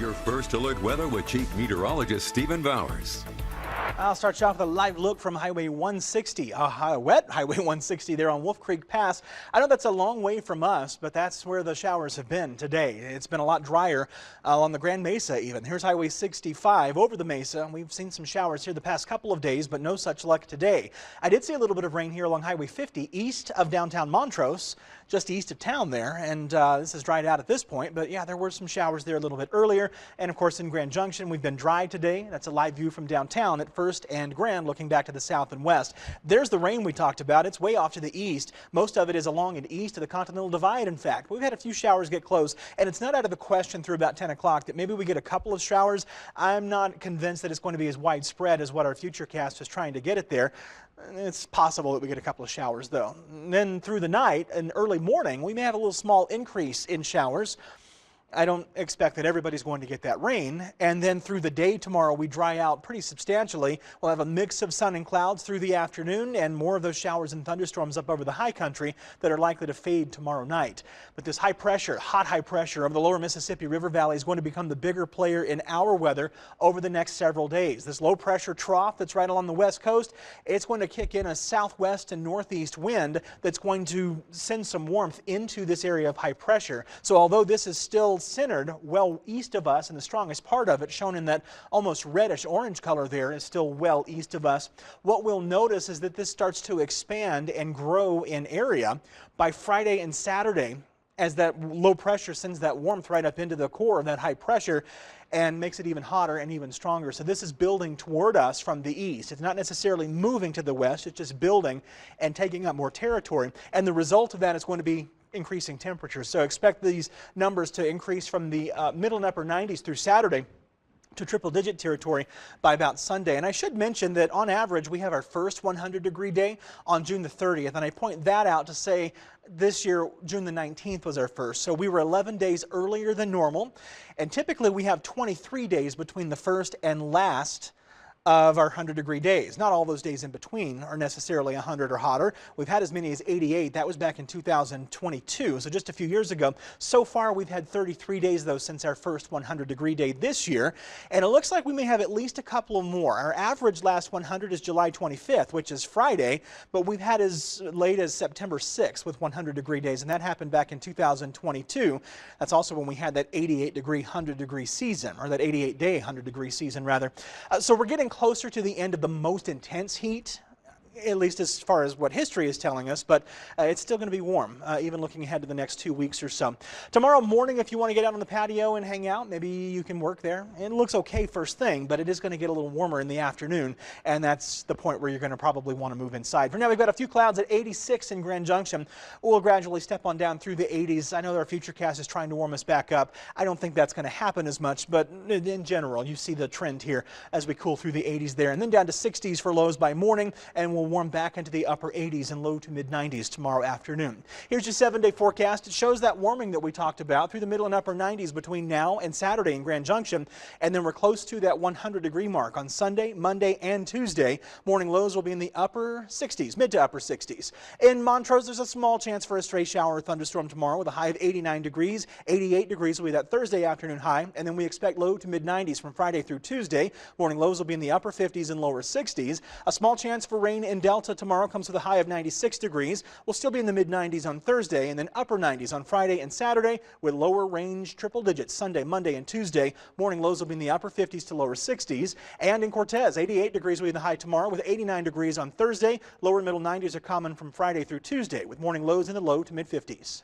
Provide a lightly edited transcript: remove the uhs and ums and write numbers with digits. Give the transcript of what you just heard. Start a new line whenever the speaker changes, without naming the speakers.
your first alert weather with Chief Meteorologist Stephen Bowers.
I'll start you off with a live look from Highway 160, wet Highway 160 there on Wolf Creek Pass. I know that's a long way from us, but that's where the showers have been today. It's been a lot drier on the Grand Mesa even. Here's Highway 65 over the Mesa. We've seen some showers here the past couple of days, but no such luck today. I did see a little bit of rain here along Highway 50 east of downtown Montrose, just east of town there, and this has dried out at this point, but yeah, there were some showers there a little bit earlier. And of course in Grand Junction, we've been dry today. That's a live view from downtown at First and Grand, looking back to the south and west. There's the rain we talked about. It's way off to the east. Most of it is along and east of the Continental Divide, in fact. We've had a few showers get close, and it's not out of the question through about 10 o'clock that maybe we get a couple of showers. I'm not convinced that it's going to be as widespread as what our futurecast is trying to get it there. It's possible that we get a couple of showers, though. And then through the night and early morning, we may have a little small increase in showers. I don't expect that everybody's going to get that rain. And then through the day tomorrow, we dry out pretty substantially. We'll have a mix of sun and clouds through the afternoon and more of those showers and thunderstorms up over the high country that are likely to fade tomorrow night. But this high pressure, hot high pressure over the lower Mississippi River Valley is going to become the bigger player in our weather over the next several days. This low pressure trough that's right along the west coast, it's going to kick in a southwest and northeast wind that's going to send some warmth into this area of high pressure. So although this is still centered well east of us, and the strongest part of it shown in that almost reddish orange color there is still well east of us, what we'll notice is that this starts to expand and grow in area by Friday and Saturday as that low pressure sends that warmth right up into the core of that high pressure and makes it even hotter and even stronger. So this is building toward us from the east. It's not necessarily moving to the west, it's just building and taking up more territory. And the result of that is going to be increasing temperatures. So expect these numbers to increase from the middle and upper 90s through Saturday to triple-digit territory by about Sunday. And I should mention that on average we have our first 100-degree day on June the 30th, and I point that out to say this year June the 19th was our first, so we were 11 days earlier than normal, and typically we have 23 days between the first and last of our 100-degree days. Not all those days in between are necessarily 100 or hotter. We've had as many as 88. That was back in 2022, so just a few years ago. So far, we've had 33 days, though, since our first 100-degree day this year, and it looks like we may have at least a couple of more. Our average last 100 is July 25th, which is Friday, but we've had as late as September 6th with 100-degree days, and that happened back in 2022. That's also when we had that 88-degree 100-degree season, or that 88-day 100-degree season, rather. So we're getting closer to the end of the most intense heat, at least as far as what history is telling us, but it's still going to be warm, even looking ahead to the next 2 weeks or so. Tomorrow morning, if you want to get out on the patio and hang out, maybe you can work there. It looks okay first thing, but it is going to get a little warmer in the afternoon, and that's the point where you're going to probably want to move inside. For now, we've got a few clouds at 86 in Grand Junction. We'll gradually step on down through the 80s. I know our futurecast is trying to warm us back up. I don't think that's going to happen as much, but in general, you see the trend here as we cool through the 80s there, and then down to 60s for lows by morning, and we'll warm back into the upper 80s and low to mid 90s tomorrow afternoon. Here's your 7-day forecast. It shows that warming that we talked about through the middle and upper 90s between now and Saturday in Grand Junction, and then we're close to that 100-degree mark on Sunday, Monday, and Tuesday. Morning lows will be in the upper 60s, mid to upper 60s. In Montrose, there's a small chance for a stray shower or thunderstorm tomorrow with a high of 89 degrees. 88 degrees will be that Thursday afternoon high, and then we expect low to mid 90s from Friday through Tuesday. Morning lows will be in the upper 50s and lower 60s. A small chance for rain in Delta tomorrow comes with a high of 96 degrees. We'll still be in the mid 90s on Thursday, and then upper 90s on Friday and Saturday with lower range triple digits Sunday, Monday, and Tuesday. Morning lows will be in the upper 50s to lower 60s. And in Cortez, 88 degrees will be the high tomorrow with 89 degrees on Thursday. Lower middle 90s are common from Friday through Tuesday with morning lows in the low to mid 50s.